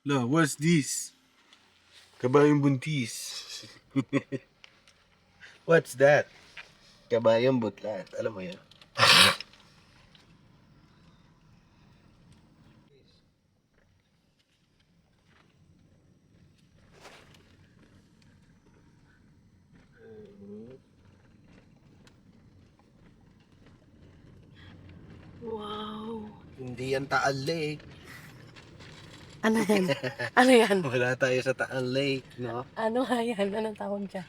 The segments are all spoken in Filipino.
La, what's this? Kabayong buntis. What's that? Kabayong butlat. Alam mo yan? Wow. Hindi yan Taal Lake. Ano yan? Ano yan? Wala tayo sa Taal Lake, no? Ano nga yan? Anong tawag dyan?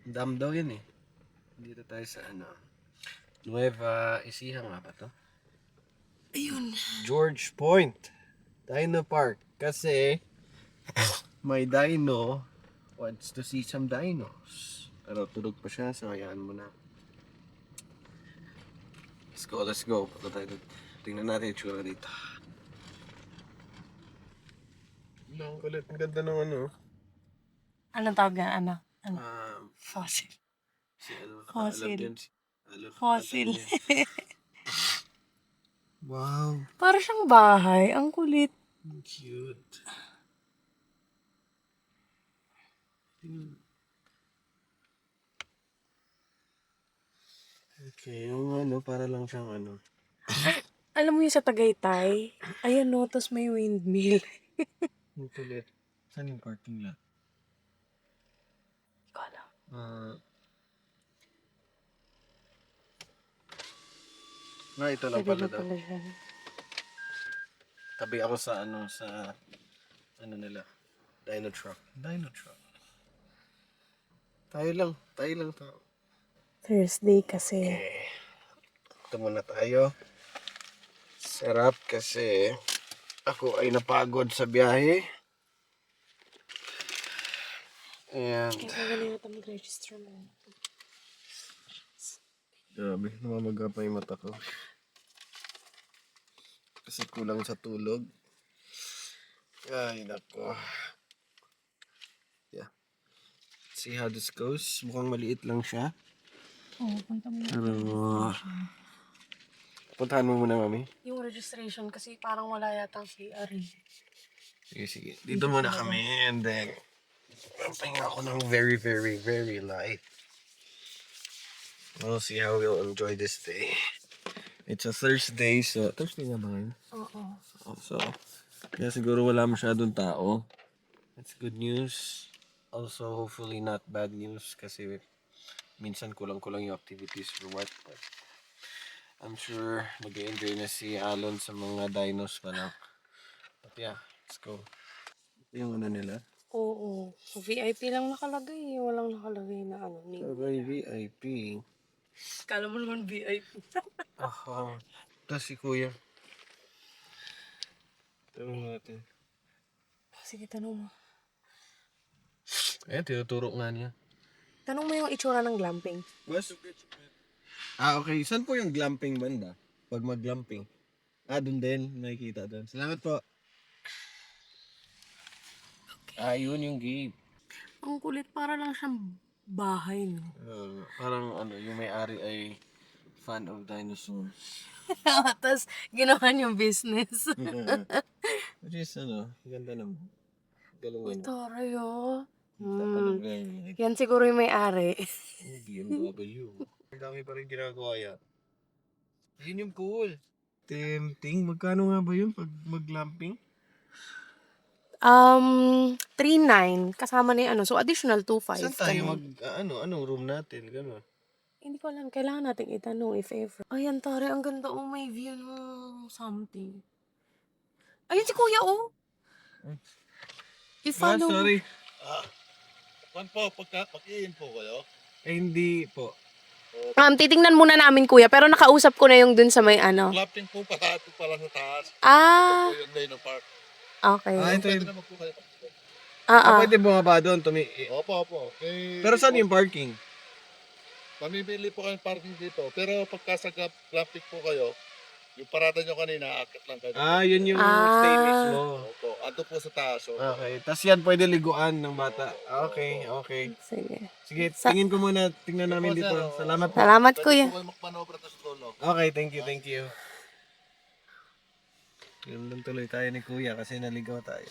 Dam daw yan eh. Dito tayo sa ano. Nueva Ecija nga ba to? Ayun. George Point. Dino Park. Kasi may dino wants to see some dinos. Pero tulog pa siya, so hayaan mo na. Let's go. Punta tayo doon. Tingnan natin yung tsura dito. Ang kulit. Ang ganda ng ano. Anong tawag yan? Ano? Fossil. Si ano, Fossil. nakaalam yan. Fossil. Wow. Para siyang bahay. Ang kulit. Cute. Okay, yung ano, para lang siyang ano. Alam mo yung sa Tagaytay? Ayan no, tapos may windmill. Ang kulit. Saan yung parking lot? Hindi ko alam. Ito lang Pwede pala na daw. pala yan. Tabi ako sa ano, sa ano nila. Dino truck. Tayo lang to. Thursday kasi. Ito muna tayo. Sarap kasi ako ay napagod sa biyahe. And Kaya ito mag-register mo. grabe, namamaga pa yung mata ko. Kasi kulang sa tulog. Ay, nako. Yeah. See how this goes. Mukhang maliit lang siya. Oo, punta mo Pero, puntahan mo muna, mami. yung registration kasi parang wala yata ang CR eh. Sige. Dito muna kami and then pahinga ako ng very, very, very light. We'll see how we'll enjoy this day. It's a Thursday, so... Thursday nga ba ngayon? Oo. So, kaya siguro wala masyadong tao. That's good news. Also, hopefully not bad news kasi minsan kulang-kulang yung activities for work. But I'm sure mag-enjoy na si Alon sa mga dinos pa lang. But yeah, let's go. Ito yung ano nila. Oo. VIP lang nakalagay eh. Walang nakalagay na ano. Sabay VIP. Kala mo naman VIP. Ito si Kuya. Tanong natin. Sige, tanong mo. Ayan, tinuturo nga niya. Tanong mo yung itsura ng glamping. Okay. Saan po yung glamping banda? Pag mag-glamping. Doon din. Nakikita doon. Salamat po. Yun yung gate. Ang kulit, para lang siyang bahay, no? Parang ano, yung may-ari ay fan of dinosaurs. Tapos, ginawa niyong business. Which is ano, ganda naman. Galawin. Taray, oh. Talaga yun. Yan siguro yung may-ari. BMW. Ang dami pa rin ginagawa yan. Yun yung pool. Tempting. Magkano nga ba yun pag mag-glamping? 3,900. Kasama na yung ano. So, additional 2,500. Saan tayo anong room natin? Gano'n. Hindi ko alam. Kailangan natin itanong if ever. Ayan, tari. Ang ganda. Oh, may view ng something. Ayun si Kuya, oh. I-follow mo. Sorry. Kwan po, pag-iin po kayo. Hindi po. Titingnan muna namin, Kuya. Pero nakausap ko na yung dun sa may ano. Clapping po pala sa taas. Ah, Po yung Dino Park. okay. Ito Pwede yung... naman po kayo. Pwede bumaba doon. Opo. Pero saan yung parking? Pamimili po kayo ng parking dito. Pero pagka sa clapping po kayo, yung parada nyo kanina, akit lang kayo. Yun yung Ah. stay mismo. Opo, ando po sa taas. Opo. Okay. Tapos yan pwede liguan ng bata. Okay. Sige. Sige, tingin ko muna. Tingnan namin dito. Salamat po. Salamat, Pwede Kuya. po kayo magmanobra sa dulo. Okay, thank you. Yun tuloy tayo ni Kuya kasi naligaw tayo.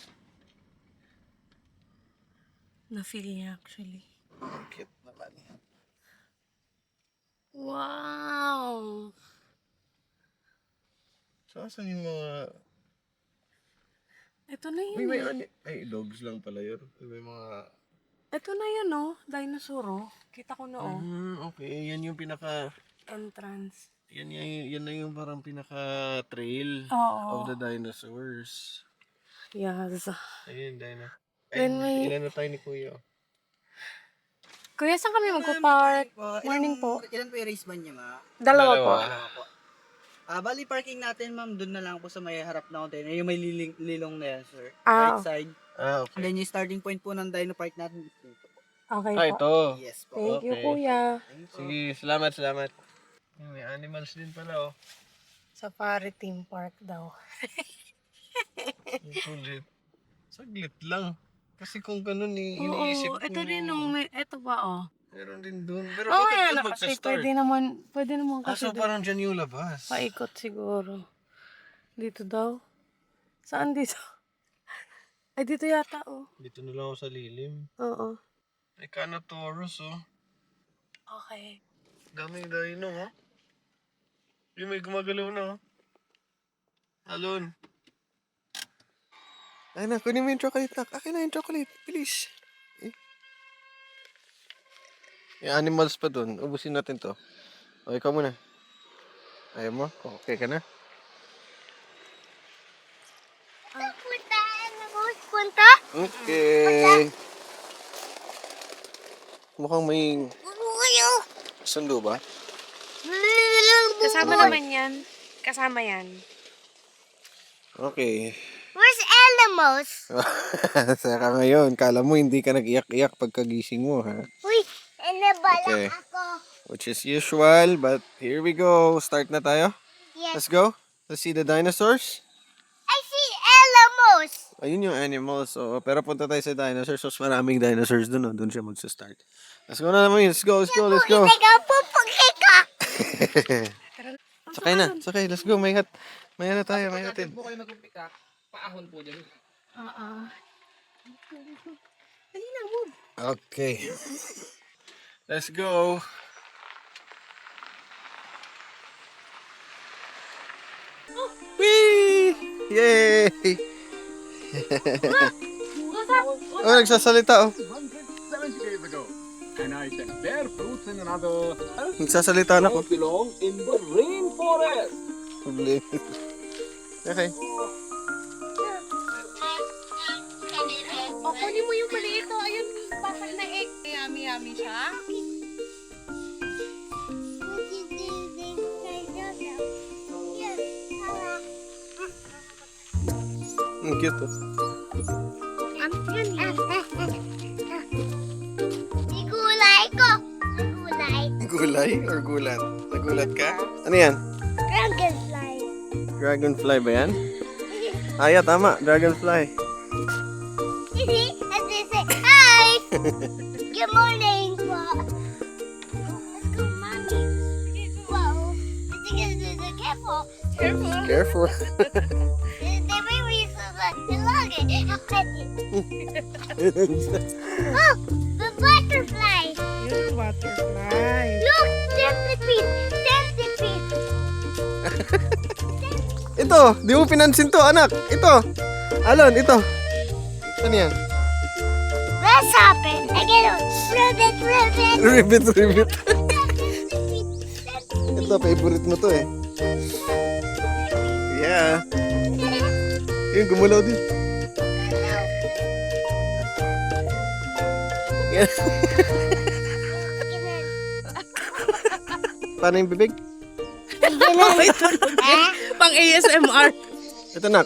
Na-feel niya actually. Cute naman. Wow! So, asan yung mga... Ito na Uy, yun may eh. Ay, dogs lang pala yun. May mga... Ito na yun oh. Dinosaur oh. Kita ko na oh. Okay. Yan yung pinaka... Entrance. Yan na yung parang pinaka-trail Oo. of the dinosaurs. Yes. Ayun, dino. Then may... Ilan na tayo ni Kuya? Kuya, saan kami magpa-park? Morning po. Ilan po yung race ban niya, ma? Dalawa po. Bali parking natin, ma'am, doon na lang po sa may harap na container. Yung may lilong na yan, sir. Ah. Right side. Ah, And okay. then yung starting point po ng Dino Park natin. Dito po. Okay Ah, po. ito. Yes po. Thank you, Okay. Kuya. Sige, salamat. May animals din pala, oh. Safari Theme Park daw. Ang kulit. Saglit lang. Kasi kung ganun, Oo, iniisip ko ito rin oh. Ito ba oh. Meron din doon. Pero Oo, bakit yan doon kasi magsa-start? pwede naman Ah, kasi so parang dyan yung labas. paikot siguro. Dito daw. Saan dito? Ay, dito yata oh. Dito na lang ako sa lilim. Oo. May Carnotaurus, oh. Okay. Daming dino, ha? Yung may gumagalaw na, oh. Alon. Ay na, kunin mo yung chocolate, nak. Akin na yung chocolate. Bilis. Yung animals pa dun. Ubusin natin to. O, ikaw muna. Ayaw mo? Okay ka na? Punta? Okay. Mukhang may sundo ba? Kasama naman yan. Kasama yan. Okay. Where's animals? Saka ngayon, kala mo hindi ka nag-iyak-iyak pagkagising mo, ha? Uy, nabala Okay. ako. Which is usual, but here we go. Start na tayo? Yes. Let's go. Let's see the dinosaurs. I see animals. Ayun yung animals. So, pero punta tayo sa dinosaurs. So, maraming dinosaurs dun. Oh. Dun siya magsa-start. Let's go na naman. Let's go. Ikaw pupukay ka. Sakay na. Sakay. Let's go. May na tayo. May hatid. Po kayo mag-pick up, paahon po dyan. Okay. Let's go. Whee! Yay! Oh, nagsasalita, oh. 170 years ago, and I can bear fruits in another Nagsasalita na ko. belong in the rainforest. Okay. O, kunin mo yung maliit o. Ayun, papal na egg. Yummy siya. Ang cute, oh. Ano yan? Gulay ko. Gulay. Gulay or gulat? Nagulat ka? Ano yan? Dragonfly. Dragonfly ba yan? Ah, yeah, tama. Dragonfly. As they say, hi. Good morning po. Let's go, mommy. Whoa. Careful. Careful. They made me so long. Oh, the butterfly. Yung butterfly. Look, centipede. Centipede. Ito, di mo pinansin to, anak. Ito. Alon, ito. Ano yan? Grasshopper. I get a ribbit. Ribbit. Centipede. Ito, favorite mo to eh. Yeah. Yun, gumulaw din. Yeah. Paano yung bibig? Pang ASMR. Ito, nak.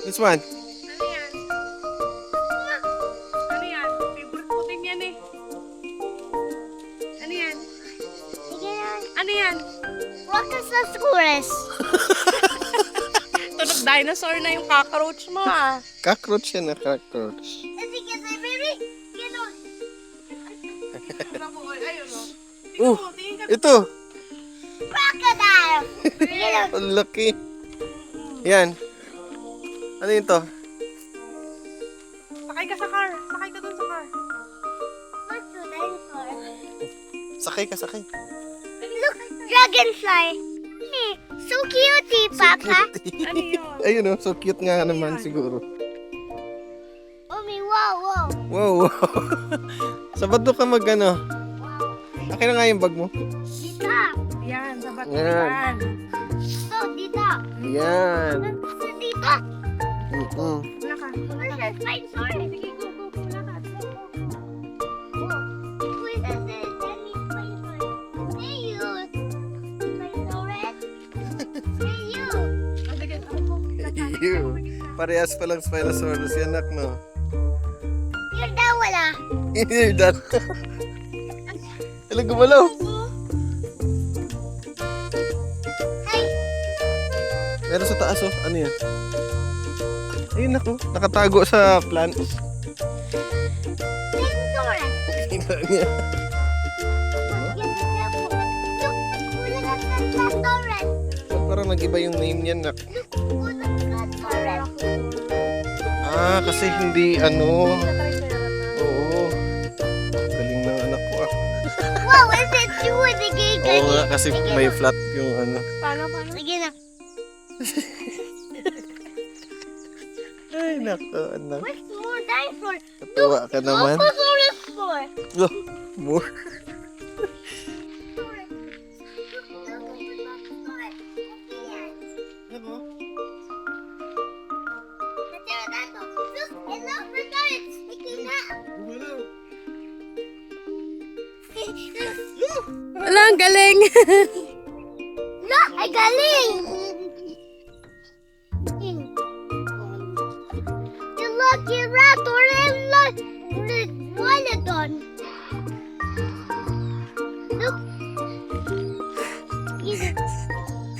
This one. Ano yan? Favorite ko din yan eh. Ano yan? Ano yan? Rockosaurus. Tunog dinosaur na yung cockroach mo ah. Cockroach yan na cockroach. Is it because I baby? Get on. Ayun o. Tingin ka. Ito. Crocodile. Get on. Ang laki. Yan. Ano yun to? Sakay ka sa car. Sakay ka dun sa car. What's the dinosaur? Sakay ka, sakay. Look, dragonfly. Hey, so cutie, Papa. Ano yun? Ayun oh, so cute nga naman siguro. Mommy, wow, wow. Wow, wow. Sabado ka mag ano. Akin na nga yung bag mo. Dito. Yan, sa bato Yan. yan. So, dito. Yan. So, dito. Mm-mm. Wala ka. Where's the dinosaur? Sige, go, go, go. Wala ka. Go, go. Where's the dinosaur? Hey, you. Dinosaurus. Hey, you. Ah, sige, ako po. Ew. Parehas pa lang Spinosaurus yan, nak, no? Yun daw wala. You're done. Alam, gumalaw. Hey, Meron sa taas, oh. Ano yan? Ayun, ako. Nakatago sa plants. dinosaurus. Tingnan niya. Parang nag-iba yung name niyan, nak. Ah, kasi hindi, ano. Oo. Galing ng anak ko, ah. Wow, is it you with the gay Oo nga, kasi may flat yung ano. Paano? Sige na. Ay, nako, anak. Where's more dinosaur? Katuwa ka naman. Locosaurus for. Look, more. Wala, ang galing. Look, ay galing! You lucky raptor and look, Waladon. Look.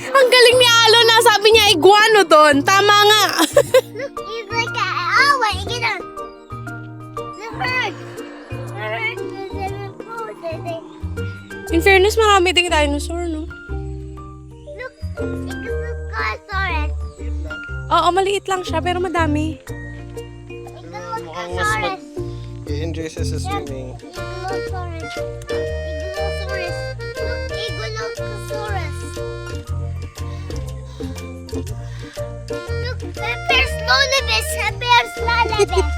Ang galing ni Alon na sabi niya iguanodon. Tama nga. Look, he's like a, oh, wait, get on. The bird. In fairness, marami ding dinosaur, no? Look, Iguanosaurus. Oo, maliit lang siya, pero madami. Mukhang mas mag-i-enjoy siya sa swimming. Iguanosaurus. Iguanosaurus. Look, Iguanosaurus. Look, Pepe's lullabies. Pepe's lullabies.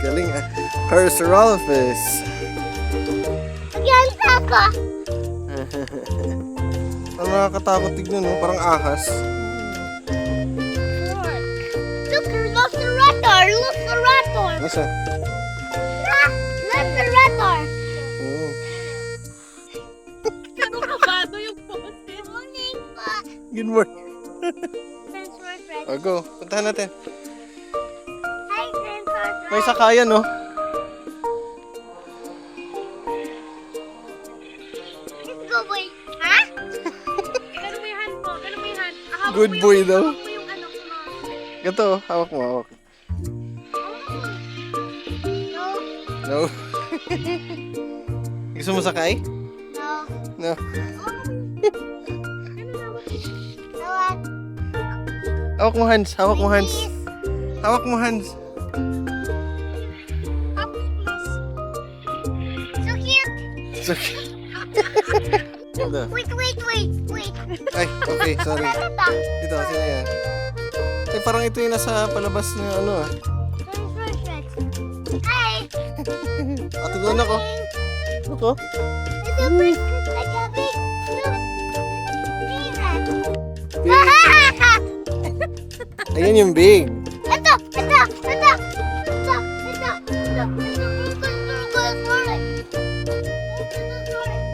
Galing, ah. Parasaurolophus. Again, Papa. Parang nakakatakot tignan, no? Parang ahas. Look, Velociraptor. Velociraptor. Nasa? Velociraptor. Oo. Kabado yung poses. Morning, Pa. Good morning. Friends, my friend. O, go. Puntahan natin. Hi, friends. May sakayan, no? Let's go, boy. Ha? Ganun mo yung hand mo. Ganun mo yung hand. Hawak Good mo yung- boy daw. Hawak mo yung ano, kumakain. Gato, oh. Hawak mo, hawak. No. No? Gusto mo sakay? No. No. No, what? Hawak mo, Hans. Hawak mo, Hans. Please. Hawak mo, Hans. Up, please. So cute. It's okay. Ito. Wait. Ay, okay, sorry. Ano to? Dito, sino yan? Ay, parang ito yung nasa palabas na ano, ah. Hi. Tingnan ako. Ako? It's a big, like a big, look. Ayan yung big. Ito.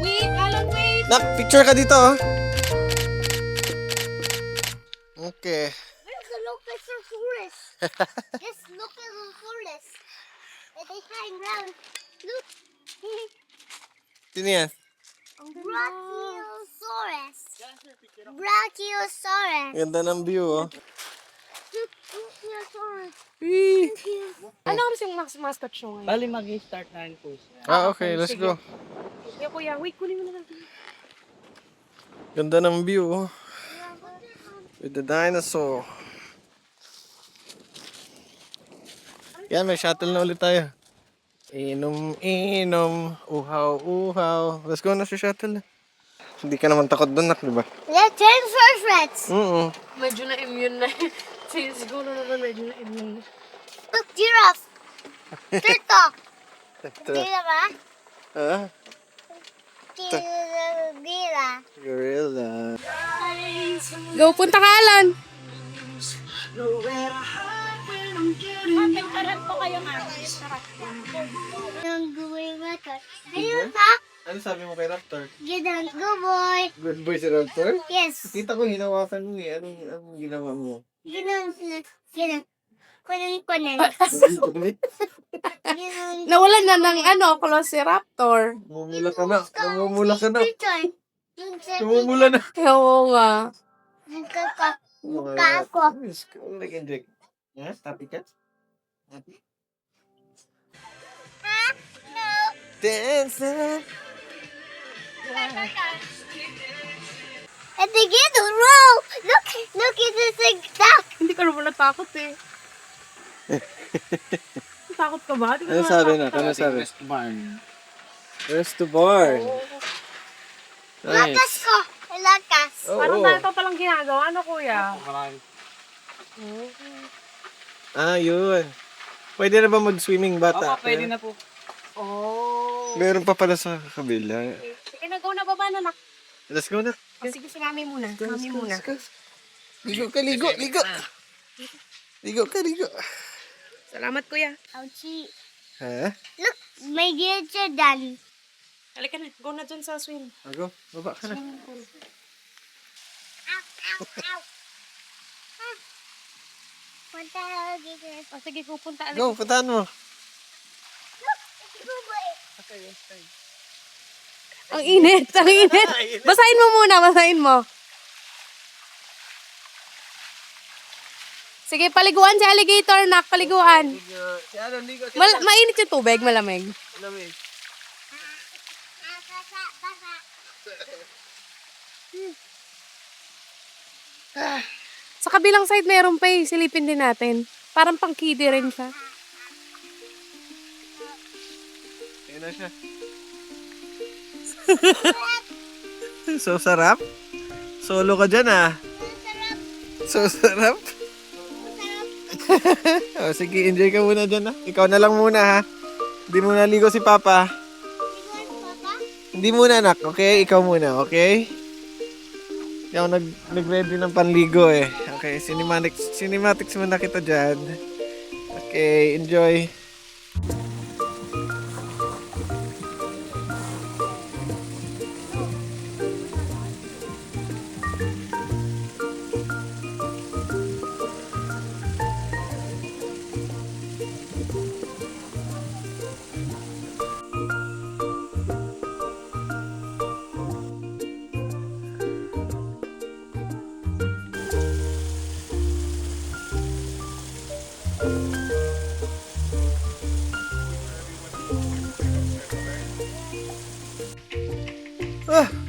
Wait, Alon, wait. Nak, picture ka dito, oh. Okay. Where's the Locosaurus? Yes, Locosaurus. And they hang around. Look. Sino yan? Brachiosaurus. Brachiosaurus. Ganda ng view, oh. Look, Brachiosaurus. Ano kasi yung mascot show ngayon? Bali, mag-start na rin po siya. Ah, okay, let's sige. go. Yeah, kuya, wait, kunin mo na natin. Ganda ng view, oh. With the dinosaur. Yan, may shuttle na ulit tayo. Inom, uhaw. Let's go na sa shuttle. Hindi ka naman takot doon, nak, di ba? Let's turn for friends. Medyo na-immune na. Siguro naman medyo na-immune. Look, giraffe. Turtle. Giraffe. Ah, Giraffe. gorilla. Go, punta ka, Alan. Yung gawin mo to. Ayun ha? Ano sabi mo kay Raptor? Ganun, go boy. Good boy si Raptor? Yes. Kita ko hinawakan mo eh. Anong ginawa mo? Ganun. Kunin. Ganun. Nawalan na ng Velociraptor. Namumula ka na. Picture. Yung sa Namumula na. Oo nga. mukha ko. Nag-enjoy. Yes, happy ka? Happy? Dance. At the gate, roll! Look at the zigzag! Hindi ka naman natakot eh. Takot ka ba? Di ka Ano naman sabi natakot. na? Ano sabi? Where's the bar? Lakas ko! Lakas! Parang dahil pa palang ginagawa. Ano, kuya? Ah, yun. Pwede na ba mag-swimming bata? Pwede na po. Oh. Meron pa pala sa kabila. Sige na, go na baba na, nak. Let's go na. Sige, si mami muna. Mami muna. Ligo ka, ligo. Ligo ka. Salamat, kuya. Ouchie. Ha? Look, may gate dyan. Halika na. Go na dyan sa swim. Go, baba ka na. Ow. Punta ako dito. O, sige, pupunta. Go, puntahan mo. Ang init. Basahin mo muna, basahin mo. Sige, paliguan si alligator, nak. Paliguan. Si ano, ligo. Mainit yung tubig, malamig. Malamig. Sa kabilang side, meron pa eh. Silipin din natin. Parang pang kiddie rin siya. Ayun na siya. So sarap? Solo ka dyan ah. So sarap? Oh, sige, enjoy ka muna dyan ah. Ikaw na lang muna ha. Hindi muna ligo si Papa. Hindi muna anak, okay? Ikaw muna, okay? Hindi ako nag-ready ng panligo eh. Okay, cinematics muna kita dyan. Okay, enjoy.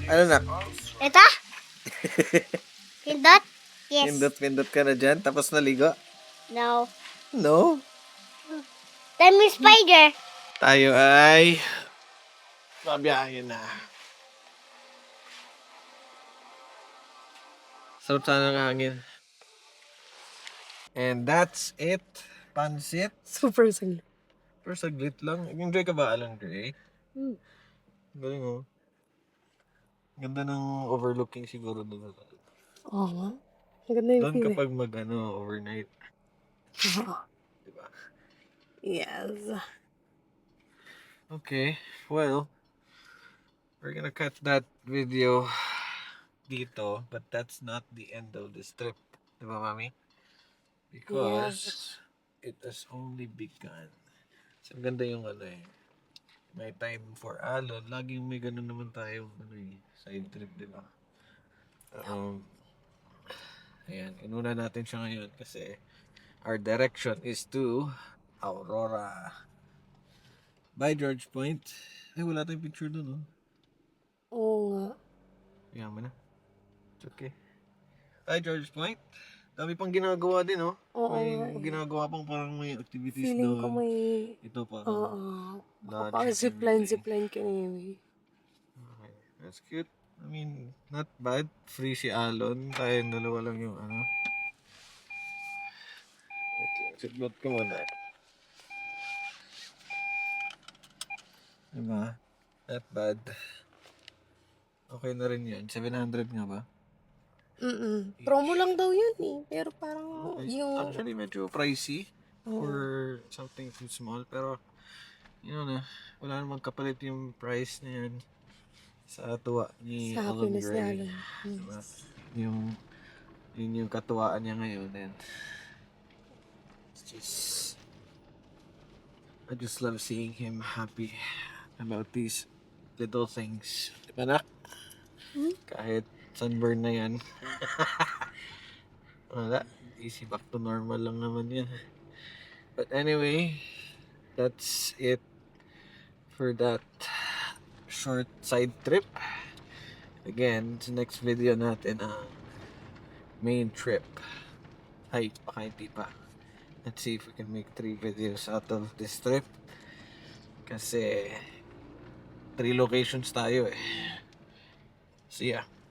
Ano na? Ito? Pindot? Yes. Pindot ka na dyan, tapos naligo? No. No? Then may spider. Tayo ay mabiyahe na. Sarap sana ng hangin. And that's it. Pansit. Super saglit. Pero saglit lang. Enjoy ka ba, Alan Gray? Galing oh. Ganda ng overlooking siguro doon. Oo nga. Maganda yung Doon feel eh. kapag overnight. Diba? Yes. Okay, well, we're gonna cut that video dito, but that's not the end of this trip. Diba, Mami? Because it has only begun. So, ang ganda yung may time for Alon. Laging may ganun naman tayo side trip, diba? Ayan, inuna natin siya ngayon kasi our direction is to Aurora. By George Point. Ay, wala tayong picture doon, oh. Oo nga. Yaman na. It's okay. By George Point. Dami pang ginagawa din, oh. Oo May nga eh. ginagawa pang parang may activities Feeling ko doon. may... Ito pa. Oo. Lodge Baka and zipline everything. ka na yun. Okay. That's cute. I mean, not bad. Free si Alon. Tayong dalawa lang yung ano. Okay, signot ko muna. Diba? Not bad. Okay na rin yun. 700 nga ba? Promo lang daw yun eh. Pero parang yung... Actually, medyo pricey for something too small. Pero, yun na. Wala namang kapalit yung price na yan sa tuwa ni Sa Alan happiness ni Gray. Alan. Diba? Yun yung katuwaan niya ngayon. And it's just... I just love seeing him happy about these little things. Diba nak? Kahit sunburn na yan. Wala. Easy back to normal lang naman yan. But anyway, that's it for that short side trip. Again, sa next video natin ang main trip. Ay, baka hindi pa. Let's see if we can make 3 videos out of this trip. Kasi 3 locations tayo eh. See ya.